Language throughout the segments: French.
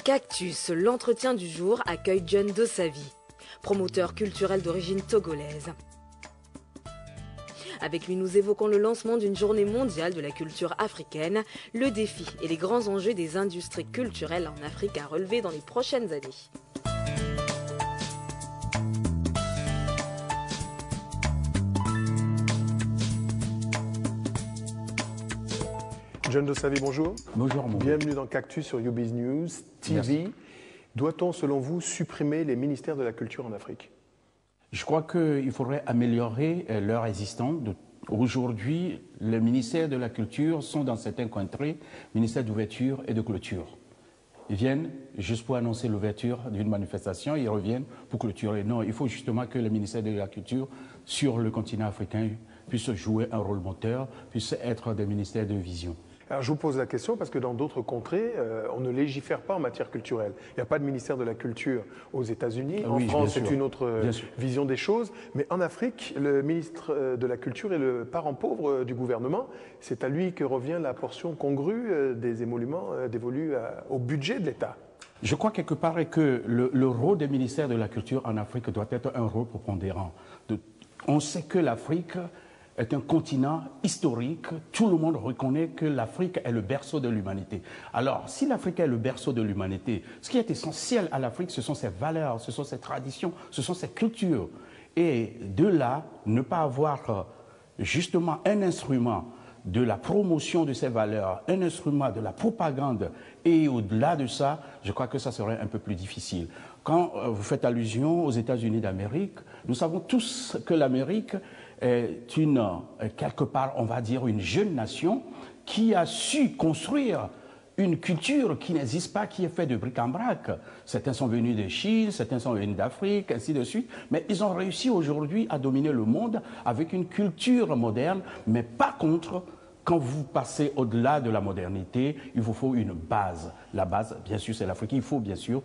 Cactus, l'entretien du jour accueille John Dossavi, promoteur culturel d'origine togolaise. Avec lui, nous évoquons le lancement d'une journée mondiale de la culture africaine, le défi et les grands enjeux des industries culturelles en Afrique à relever dans les prochaines années. John Dossavi, bonjour. Bonjour, mon Bienvenue dans Cactus sur UBiz News TV. Doit-on, selon vous, supprimer les ministères de la culture en Afrique? Je crois qu'il faudrait améliorer leur existence. Aujourd'hui, les ministères de la culture sont dans certains contrées, ministères d'ouverture et de clôture. Ils viennent juste pour annoncer l'ouverture d'une manifestation, ils reviennent pour clôturer. Non, il faut justement que les ministères de la culture sur le continent africain puissent jouer un rôle moteur, puissent être des ministères de vision. Alors je vous pose la question parce que dans d'autres contrées, on ne légifère pas en matière culturelle. Il n'y a pas de ministère de la culture aux États-Unis. En France, c'est une autre vision des choses. Mais en Afrique, le ministre de la Culture est le parent pauvre du gouvernement. C'est à lui que revient la portion congrue des émoluments dévolus au budget de l'État. Je crois quelque part que le rôle des ministères de la Culture en Afrique doit être un rôle prépondérant. On sait que l'Afrique est un continent historique. Tout le monde reconnaît que l'Afrique est le berceau de l'humanité. Alors, si l'Afrique est le berceau de l'humanité, ce qui est essentiel à l'Afrique, ce sont ses valeurs, ce sont ses traditions, ce sont ses cultures. Et de là, ne pas avoir justement un instrument de la promotion de ces valeurs, un instrument de la propagande, et au-delà de ça, je crois que ça serait un peu plus difficile. Quand vous faites allusion aux États-Unis d'Amérique, nous savons tous que l'Amérique est quelque part, on va dire, une jeune nation qui a su construire une culture qui n'existe pas, qui est faite de bric-en-brac. Certains sont venus de Chine, certains sont venus d'Afrique, ainsi de suite. Mais ils ont réussi aujourd'hui à dominer le monde avec une culture moderne. Mais par contre, quand vous passez au-delà de la modernité, il vous faut une base. La base, bien sûr, c'est l'Afrique. Il faut, bien sûr,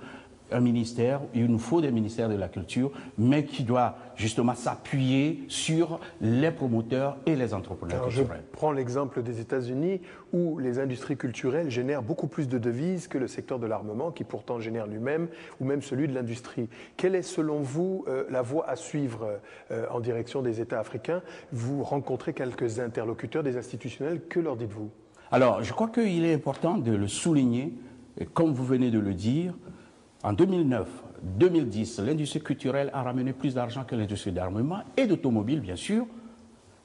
un ministère, il nous faut des ministères de la culture, mais qui doit justement s'appuyer sur les promoteurs et les entrepreneurs culturels. Je prends l'exemple des États-Unis où les industries culturelles génèrent beaucoup plus de devises que le secteur de l'armement qui pourtant génère lui-même, ou même celui de l'industrie. Quelle est selon vous la voie à suivre en direction des États africains? Vous rencontrez quelques interlocuteurs, des institutionnels, que leur dites-vous? Alors, je crois qu'il est important de le souligner, et comme vous venez de le dire. En 2009, 2010, l'industrie culturelle a ramené plus d'argent que l'industrie d'armement et d'automobile, bien sûr.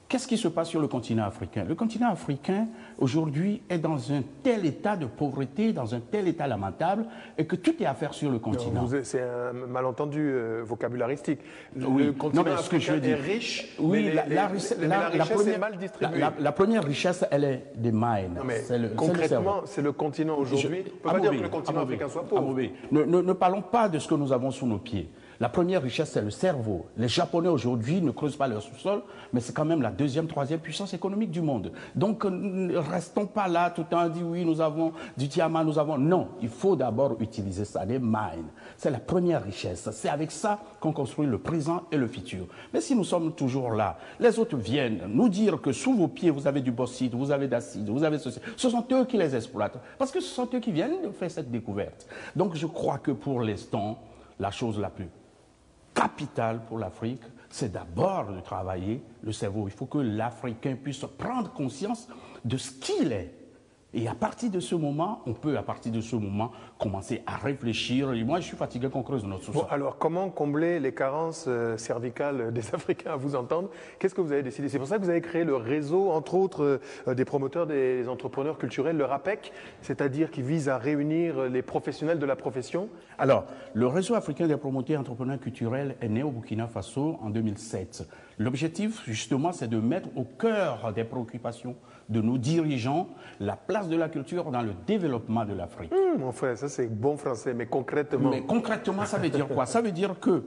Qu'est-ce qui se passe sur le continent africain? Le continent africain, aujourd'hui, est dans un tel état de pauvreté, dans un tel état lamentable, et que tout est à faire sur le continent. C'est un malentendu vocabularistique. Oui. Le continent africain est riche, oui, mais la richesse est mal distribuée. La première richesse, elle est des mines. Non, mais concrètement, c'est le continent aujourd'hui. On ne peut pas dire que le continent africain soit pauvre. Ne parlons pas de ce que nous avons sous nos pieds. La première richesse, c'est le cerveau. Les Japonais aujourd'hui ne creusent pas leur sous-sol, mais c'est quand même la deuxième, troisième puissance économique du monde. Donc, ne restons pas là tout le temps, dit oui, nous avons du diamant, nous avons... Non, il faut d'abord utiliser ça, les mines. C'est la première richesse. C'est avec ça qu'on construit le présent et le futur. Mais si nous sommes toujours là, les autres viennent nous dire que sous vos pieds, vous avez du bauxite, vous avez d'acide, vous avez ceci. Ce sont eux qui les exploitent, parce que ce sont eux qui viennent de faire cette découverte. Donc, je crois que pour l'instant, la chose la plus capitale pour l'Afrique, c'est d'abord de travailler le cerveau. Il faut que l'Africain puisse prendre conscience de ce qu'il est. Et à partir de ce moment, on peut, commencer à réfléchir. Et moi, je suis fatigué qu'on creuse notre sous-sol. Bon, alors, comment combler les carences cervicales des Africains à vous entendre? Qu'est-ce que vous avez décidé? C'est pour ça que vous avez créé le réseau, entre autres, des promoteurs, des entrepreneurs culturels, le RAPEC, c'est-à-dire qui vise à réunir les professionnels de la profession? Alors, le réseau africain des promoteurs et entrepreneurs culturels est né au Burkina Faso en 2007. L'objectif, justement, c'est de mettre au cœur des préoccupations de nos dirigeants la place de la culture dans le développement de l'Afrique. Mon frère, ça c'est bon français, mais concrètement... Mais concrètement, ça veut dire quoi? Ça veut dire que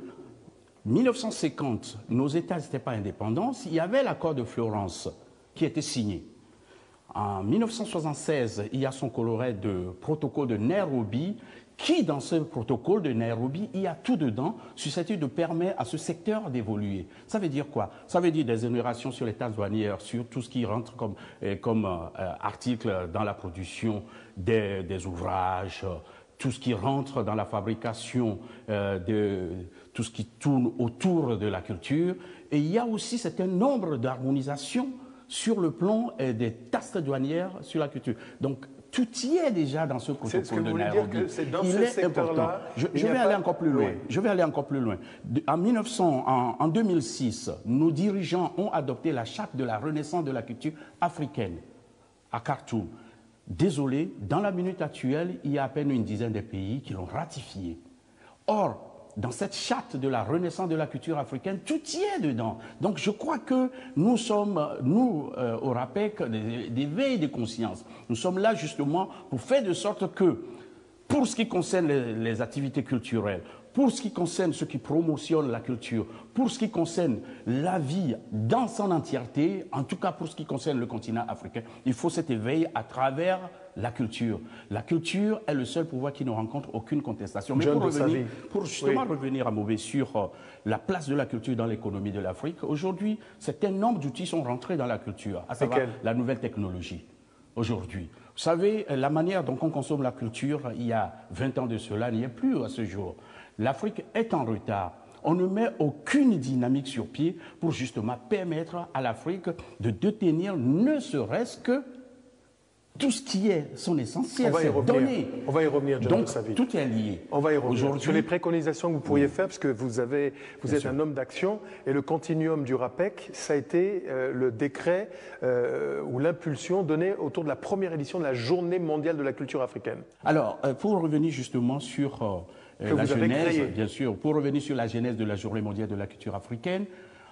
1950, nos États n'étaient pas indépendants, il y avait l'accord de Florence qui était signé. En 1976, il y a son coloret de protocole de Nairobi qui, dans ce protocole de Nairobi, il y a tout dedans susceptible de permettre à ce secteur d'évoluer. Ça veut dire quoi? Ça veut dire des exonérations sur les taxes douanières, sur tout ce qui rentre comme article dans la production des ouvrages, tout ce qui rentre dans la fabrication de tout ce qui tourne autour de la culture. Et il y a aussi un nombre d'harmonisations sur le plan des taxes douanières sur la culture. Donc, tout y est déjà dans ce protocole de Nairobi. Il est important. Je vais aller encore plus loin. Je vais aller encore plus loin. En 2006, nos dirigeants ont adopté la charte de la renaissance de la culture africaine à Khartoum. Désolé, dans la minute actuelle, il y a à peine une dizaine de pays qui l'ont ratifiée. Or, dans cette charte de la renaissance de la culture africaine, tout y est dedans. Donc je crois que nous sommes, au RAPEC, des veilles de conscience. Nous sommes là justement pour faire de sorte que, pour ce qui concerne les activités culturelles, pour ce qui concerne ceux qui promotionnent la culture, pour ce qui concerne la vie dans son entièreté, en tout cas pour ce qui concerne le continent africain, il faut cet éveil à travers la culture. La culture est le seul pouvoir qui ne rencontre aucune contestation. Mais pour justement revenir à Mauvais sur la place de la culture dans l'économie de l'Afrique, aujourd'hui, un nombre d'outils sont rentrés dans la culture, à savoir la nouvelle technologie. Aujourd'hui, vous savez, la manière dont on consomme la culture, il y a 20 ans de cela, n'y est plus à ce jour. L'Afrique est en retard. On ne met aucune dynamique sur pied pour justement permettre à l'Afrique de détenir ne serait-ce que tout ce qui est son essentiel, c'est donné. On va y revenir, John. Donc, tout est lié. On va y revenir. Sur les préconisations que vous pourriez faire, parce que vous êtes un homme d'action, et le continuum du RAPEC, ça a été le décret ou l'impulsion donnée autour de la première édition de la Journée mondiale de la culture africaine. Alors, pour revenir justement sur la genèse, bien sûr, pour revenir sur la genèse de la Journée mondiale de la culture africaine,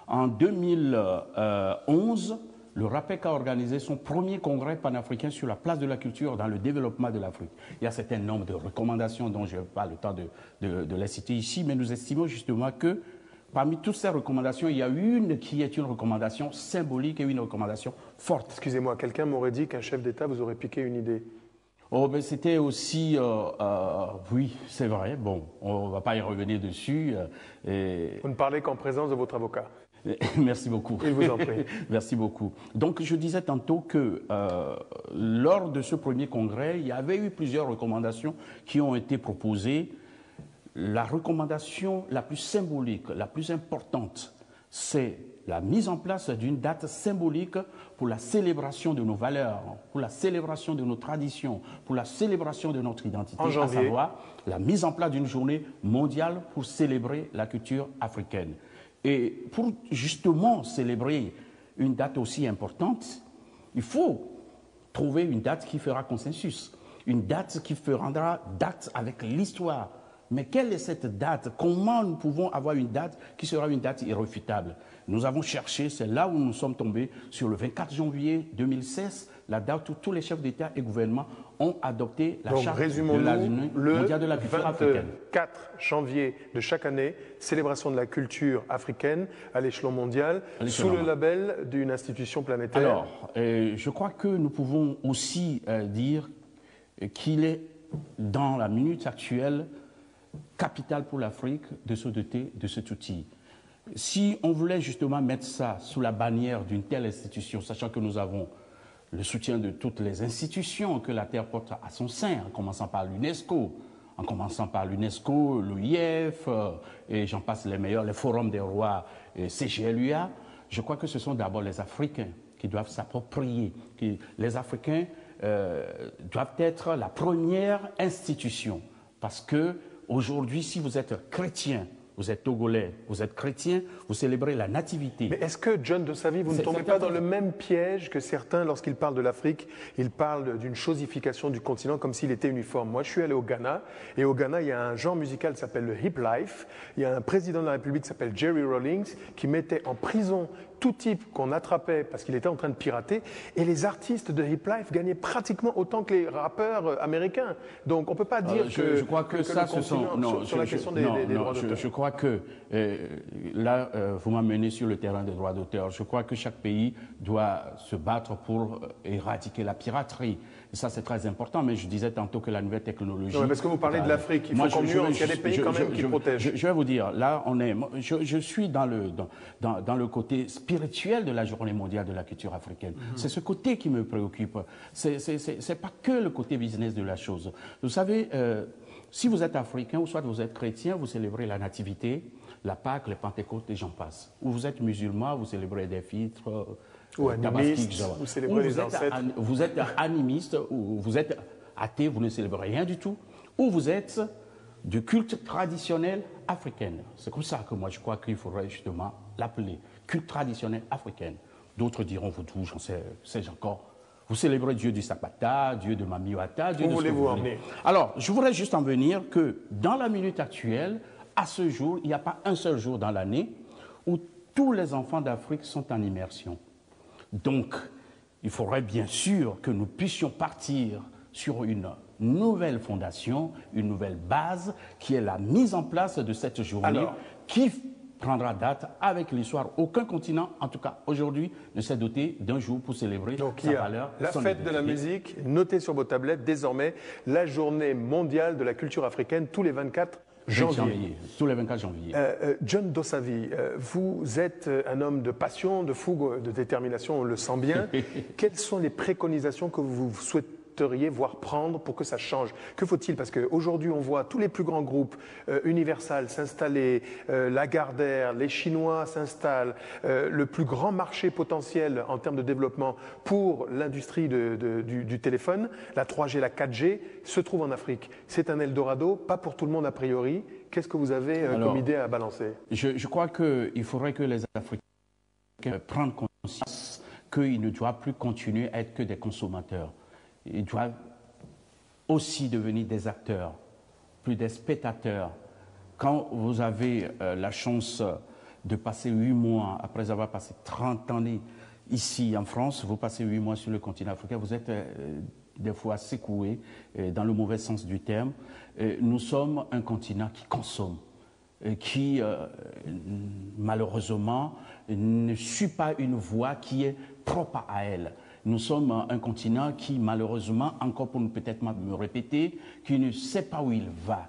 en 2011, le RAPEC a organisé son premier congrès panafricain sur la place de la culture dans le développement de l'Afrique. Il y a un certain nombre de recommandations dont je n'ai pas le temps de les citer ici, mais nous estimons justement que parmi toutes ces recommandations, il y a une qui est une recommandation symbolique et une recommandation forte. Excusez-moi, quelqu'un m'aurait dit qu'un chef d'État vous aurait piqué une idée. Oh, ben c'était aussi, oui, c'est vrai, bon, on ne va pas y revenir dessus. Vous ne parlez qu'en présence de votre avocat. Merci beaucoup. Il vous en prie. Merci beaucoup. Donc, je disais tantôt que lors de ce premier congrès, il y avait eu plusieurs recommandations qui ont été proposées. La recommandation la plus symbolique, la plus importante, c'est la mise en place d'une date symbolique pour la célébration de nos valeurs, pour la célébration de nos traditions, pour la célébration de notre identité, à savoir la mise en place d'une journée mondiale pour célébrer la culture africaine. Et pour justement célébrer une date aussi importante, il faut trouver une date qui fera consensus, une date qui rendra date avec l'histoire. Mais quelle est cette date? Comment nous pouvons avoir une date qui sera une date irréfutable? Nous avons cherché, c'est là où nous sommes tombés, sur le 24 janvier 2016, la date où tous les chefs d'État et gouvernement ont adopté la charte de la Journée mondiale de la culture africaine. Le 24 janvier de chaque année, célébration de la culture africaine à l'échelon mondial, sous le label d'une institution planétaire. Alors, je crois que nous pouvons aussi dire qu'il est, dans la minute actuelle, capital pour l'Afrique de se doter de cet outil. Si on voulait justement mettre ça sous la bannière d'une telle institution, sachant que nous avons le soutien de toutes les institutions que la Terre porte à son sein, en commençant par l'UNESCO, l'OIF, et j'en passe les meilleurs, les forums des rois, CGLUA, je crois que ce sont d'abord les Africains qui doivent s'approprier. Les Africains doivent être la première institution, parce que aujourd'hui, si vous êtes chrétien, vous êtes togolais, vous êtes chrétien, vous célébrez la nativité. Mais est-ce que, John Dossavi, vous ne tombez pas dans le même piège que certains, lorsqu'ils parlent de l'Afrique, ils parlent d'une chosification du continent comme s'il était uniforme? Moi, je suis allé au Ghana, et au Ghana, il y a un genre musical qui s'appelle le hip life. Il y a un président de la République qui s'appelle Jerry Rawlings, qui mettait en prison tout type qu'on attrapait parce qu'il était en train de pirater, et les artistes de hip life gagnaient pratiquement autant que les rappeurs américains. Donc on ne peut pas dire je crois que ça, ce sont... Non, sur la question des droits d'auteur. Je crois que là, vous m'amenez sur le terrain des droits d'auteur. Je crois que chaque pays doit se battre pour éradiquer la piraterie. Et ça, c'est très important, mais je disais tantôt que la nouvelle technologie... Non, mais parce que vous parlez de l'Afrique, il faut qu'on nuance, il y a des pays quand même qui protègent. Je vais vous dire, là, je suis dans le côté spirituel de la Journée mondiale de la culture africaine. C'est ce côté qui me préoccupe. C'est pas que le côté business de la chose. Vous savez, Si vous êtes africain ou soit vous êtes chrétien, vous célébrez la nativité, la Pâque, les Pentecôtes, et j'en passe. Ou vous êtes musulman, vous célébrez des fitres, ou animiste, vous célébrez les ancêtres. Vous êtes animiste, ou vous êtes athée, vous ne célébrez rien du tout. Ou vous êtes du culte traditionnel africain. C'est comme ça que moi je crois qu'il faudrait justement l'appeler culte traditionnel africain. D'autres diront vaudou, j'en sais encore. Vous célébrez Dieu du Sapata, Dieu de Mamiwata, Dieu de ce que vous voulez. Alors, je voudrais juste en venir que dans la minute actuelle, à ce jour, il n'y a pas un seul jour dans l'année où tous les enfants d'Afrique sont en immersion. Donc, il faudrait bien sûr que nous puissions partir sur une nouvelle fondation, une nouvelle base, qui est la mise en place de cette journée qui prendra date avec l'histoire. Aucun continent, en tout cas aujourd'hui, ne s'est doté d'un jour pour célébrer sa valeur. La fête de la musique, notez sur vos tablettes désormais la journée mondiale de la culture africaine tous les 24 janvier. Tous les 24 janvier. John Dossavi, vous êtes un homme de passion, de fougue, de détermination, on le sent bien. Quelles sont les préconisations que vous souhaitez voir prendre pour que ça change? Que faut-il? Parce qu'aujourd'hui, on voit tous les plus grands groupes, Universal s'installer, Lagardère, les Chinois s'installent, le plus grand marché potentiel en termes de développement pour l'industrie du téléphone, la 3G, la 4G, se trouve en Afrique. C'est un Eldorado, pas pour tout le monde a priori. Qu'est-ce que vous avez comme idée à balancer? Je crois qu'il faudrait que les Africains prennent conscience qu'ils ne doivent plus continuer à être que des consommateurs. Ils doivent aussi devenir des acteurs, plus des spectateurs. Quand vous avez la chance de passer 8 mois, après avoir passé 30 années ici en France, vous passez 8 mois sur le continent africain, vous êtes des fois secoué, dans le mauvais sens du terme. Nous sommes un continent qui consomme, qui malheureusement ne suit pas une voie qui est propre à elle. Nous sommes un continent qui, malheureusement, encore pour peut-être me répéter, qui ne sait pas où il va.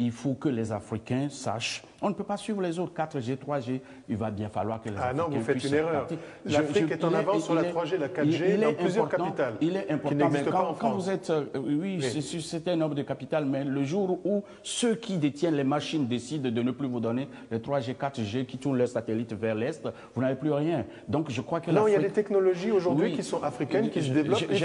Il faut que les Africains sachent. On ne peut pas suivre les autres 4G, 3G. Il va bien falloir que les Africains puissent... Ah non, vous faites une erreur. L'Afrique est en avance sur la 3G, la 4G dans plusieurs capitales. Il est important, mais quand vous êtes... Oui, c'est un homme de capitale, mais le jour où ceux qui détiennent les machines décident de ne plus vous donner les 3G, 4G, qui tournent leurs satellites vers l'Est, vous n'avez plus rien. Donc je crois que non, il y a des technologies aujourd'hui qui sont africaines, qui se développent. Il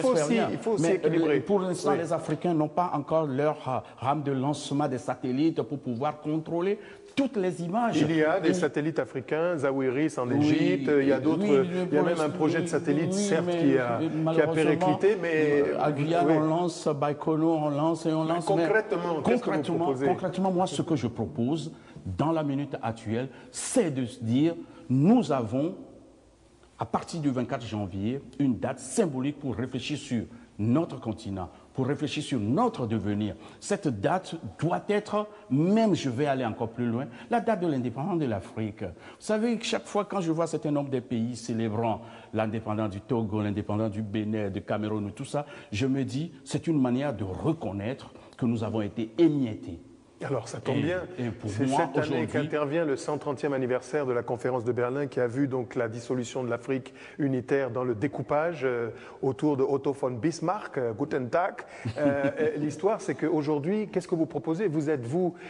faut aussi équilibrer. Pour l'instant, les Africains n'ont pas encore leur rame de lancement des satellites pour pouvoir contrôler toutes les images. Il y a des satellites africains, Zawiris en Égypte, il y a d'autres, il y a même un projet de satellite, certes, qui a périclité, mais... À Guyane, on lance, Baïkono, on lance et on lance. Concrètement, moi, ce que je propose dans la minute actuelle, c'est de se dire, nous avons, à partir du 24 janvier, une date symbolique pour réfléchir sur notre continent, pour réfléchir sur notre devenir. Cette date doit être, même je vais aller encore plus loin, la date de l'indépendance de l'Afrique. Vous savez, chaque fois quand je vois certain nombre de pays célébrant l'indépendance du Togo, l'indépendance du Bénin, du Cameroun, tout ça, je me dis, c'est une manière de reconnaître que nous avons été émiettés. Alors, ça tombe bien. C'est cette année qu'intervient le 130e anniversaire de la conférence de Berlin qui a vu donc la dissolution de l'Afrique unitaire dans le découpage autour de Otto von Bismarck, Guten Tag. L'histoire, c'est qu'aujourd'hui, qu'est-ce que vous proposez? Vous êtes,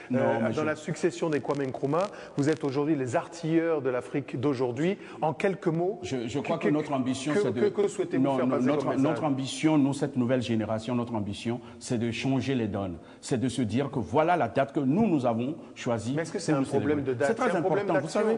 dans la succession des Kwame Nkrumah, vous êtes aujourd'hui les artilleurs de l'Afrique d'aujourd'hui. En quelques mots, je crois que notre ambition, c'est de... Que souhaitez-vous faire passer comme message? Notre ambition, nous, cette nouvelle génération, notre ambition, c'est de changer les donnes. C'est de se dire que voilà la date que nous avons choisi. Mais est-ce que c'est un problème de date? C'est très important. Vous savez,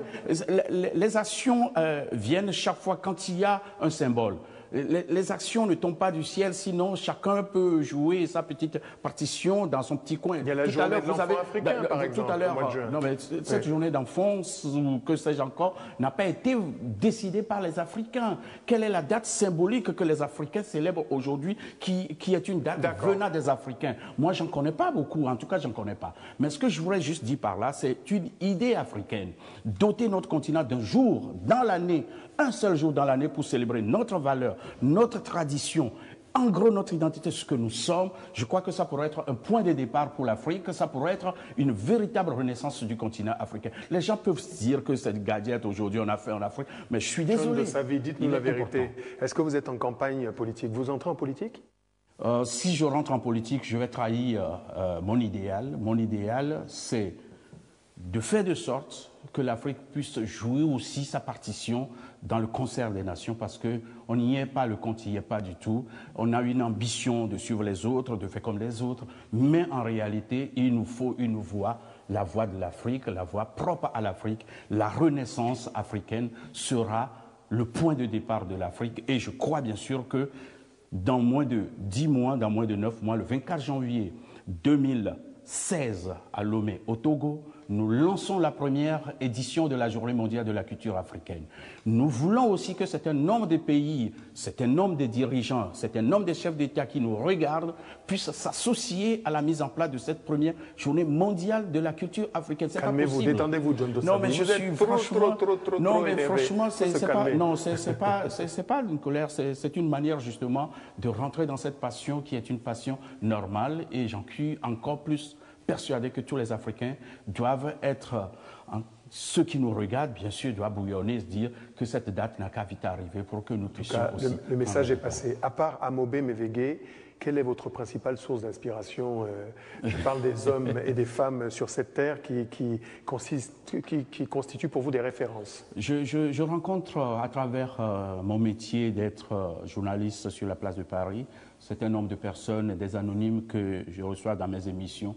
les actions viennent chaque fois quand il y a un symbole. Les actions ne tombent pas du ciel, sinon chacun peut jouer sa petite partition dans son petit coin. Il y a la journée de l'enfant africain, par exemple, au mois de juin. Non, mais cette journée d'enfance, ou que sais-je encore, n'a pas été décidée par les Africains. Quelle est la date symbolique que les Africains célèbrent aujourd'hui, qui est une date venant des Africains? Moi, j'en connais pas beaucoup, en tout cas, j'en connais pas. Mais ce que je voudrais juste dire par là, c'est une idée africaine. Doter notre continent d'un jour dans l'année, un seul jour dans l'année pour célébrer notre valeur, notre tradition, en gros notre identité, ce que nous sommes. Je crois que ça pourrait être un point de départ pour l'Afrique, ça pourrait être une véritable renaissance du continent africain. Les gens peuvent se dire que cette gadget aujourd'hui on a fait en Afrique, mais je suis désolé. Dites-nous la vérité. Est-ce que vous êtes en campagne politique? Vous entrez en politique? Si je rentre en politique, je vais trahir mon idéal. Mon idéal, c'est de faire de sorte que l'Afrique puisse jouer aussi sa partition dans le concert des nations, parce qu'on n'y est pas, le compte n'y est pas du tout. On a une ambition de suivre les autres, de faire comme les autres, mais en réalité, il nous faut une voix, la voix de l'Afrique, la voix propre à l'Afrique. La renaissance africaine sera le point de départ de l'Afrique, et je crois bien sûr que dans moins de 10 mois, dans moins de 9 mois, le 24 janvier 2016 à Lomé, au Togo, nous lançons la première édition de la Journée mondiale de la culture africaine. Nous voulons aussi que certains nombre de pays, certains nombre de dirigeants, certains nombre de chefs d'État qui nous regardent puissent s'associer à la mise en place de cette première Journée mondiale de la culture africaine. Calmez-vous, détendez-vous, John Dossavi. Non, mais je suis franchement, non, mais franchement, c'est pas une colère, c'est une manière justement de rentrer dans cette passion qui est une passion normale, et j'en suis encore plus persuadé que tous les Africains doivent être, ceux qui nous regardent, bien sûr, doivent bouillonner et se dire que cette date n'a qu'à vite arriver pour que nous puissions aussi... Le message est passé. À part Amobe Mevege, quelle est votre principale source d'inspiration? Je parle des hommes et des femmes sur cette terre qui constituent pour vous des références. Je rencontre à travers mon métier d'être journaliste sur la place de Paris, c'est un nombre de personnes, des anonymes que je reçois dans mes émissions,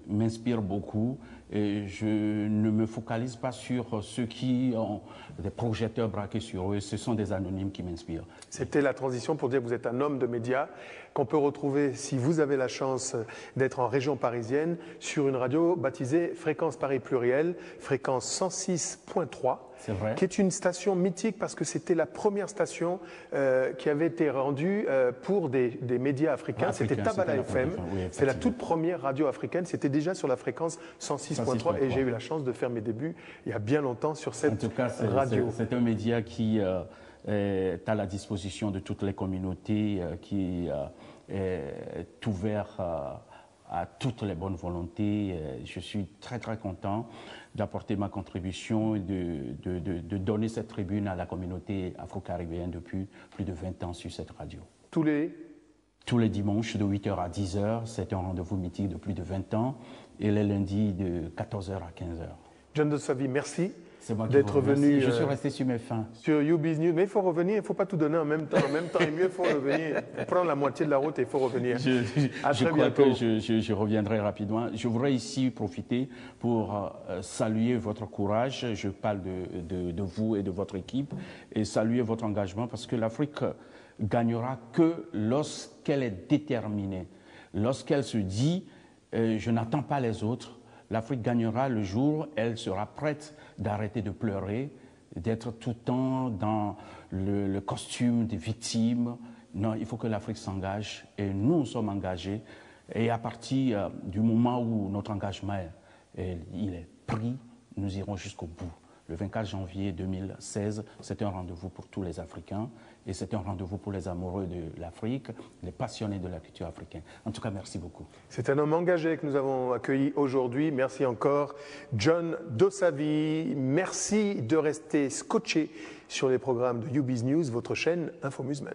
m'inspirent beaucoup, et je ne me focalise pas sur ceux qui ont des projecteurs braqués sur eux, ce sont des anonymes qui m'inspirent. C'était la transition pour dire que vous êtes un homme de médias qu'on peut retrouver, si vous avez la chance d'être en région parisienne, sur une radio baptisée Fréquence Paris Pluriel, fréquence 106.3. C'est vrai. Qui est une station mythique parce que c'était la première station qui avait été rendue pour des médias africains. C'était Tabala FM. Oui, c'est la toute première radio africaine. C'était déjà sur la fréquence 106.3 et j'ai eu la chance de faire mes débuts il y a bien longtemps sur cette radio. C'est un média qui est à la disposition de toutes les communautés, qui est ouvert à toutes les bonnes volontés. Je suis très très content d'apporter ma contribution et de donner cette tribune à la communauté afro-caribéenne depuis plus de 20 ans sur cette radio. Tous les dimanches de 8h à 10h, c'est un rendez-vous mythique de plus de 20 ans, et les lundis de 14h à 15h. John Dossavi, merci d'être venu. Je suis resté sur mes fins. Sur YouBiz News, mais il faut revenir, il ne faut pas tout donner en même temps. En même temps, il est mieux, il faut revenir. Prendre la moitié de la route et il faut revenir. Je crois que je reviendrai rapidement. Je voudrais ici profiter pour saluer votre courage. Je parle de vous et de votre équipe, et saluer votre engagement, parce que l'Afrique gagnera que lorsqu'elle est déterminée, lorsqu'elle se dit je n'attends pas les autres. L'Afrique gagnera le jour où elle sera prête d'arrêter de pleurer, d'être tout le temps dans le costume des victimes. Non, il faut que l'Afrique s'engage, et nous sommes engagés. Et à partir du moment où notre engagement il est pris, nous irons jusqu'au bout. Le 24 janvier 2016, c'est un rendez-vous pour tous les Africains, et c'est un rendez-vous pour les amoureux de l'Afrique, les passionnés de la culture africaine. En tout cas, merci beaucoup. C'est un homme engagé que nous avons accueilli aujourd'hui. Merci encore, John Dossavi. Merci de rester scotché sur les programmes de YouBiz News, votre chaîne Infomusement.